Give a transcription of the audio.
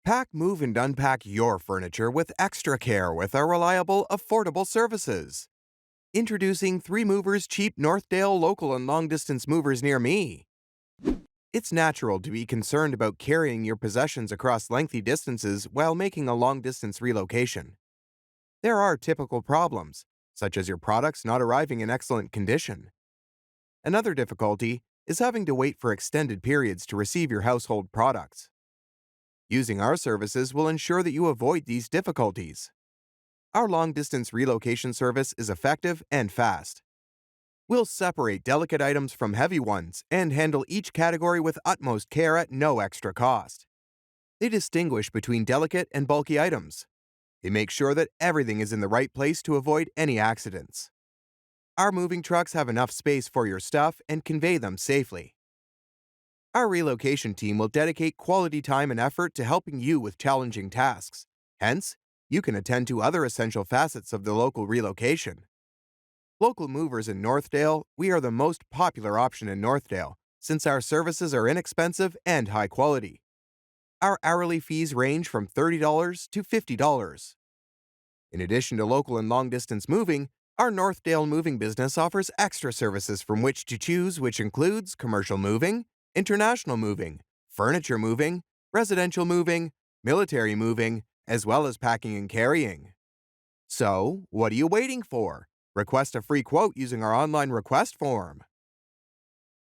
Pack, move, and unpack your furniture with extra care with our reliable, affordable services. Introducing 3 Movers Cheap Northdale local and long distance movers near me. It's natural to be concerned about carrying your possessions across lengthy distances while making a long distance relocation. There are typical problems, such as your products not arriving in excellent condition. Another difficulty is having to wait for extended periods to receive your household products. Using our services will ensure that you avoid these difficulties. Our long distance relocation service is effective and fast. We'll separate delicate items from heavy ones and handle each category with utmost care at no extra cost. They distinguish between delicate and bulky items. They make sure that everything is in the right place to avoid any accidents. Our moving trucks have enough space for your stuff and convey them safely. Our relocation team will dedicate quality time and effort to helping you with challenging tasks. Hence, you can attend to other essential facets of the local relocation. Local movers in Northdale, we are the most popular option in Northdale since our services are inexpensive and high quality. Our hourly fees range from $30 to $50. In addition to local and long distance moving, our Northdale moving business offers extra services from which to choose, which includes commercial moving, international moving, furniture moving, residential moving, military moving, as well as packing and carrying. So, what are you waiting for? Request a free quote using our online request form.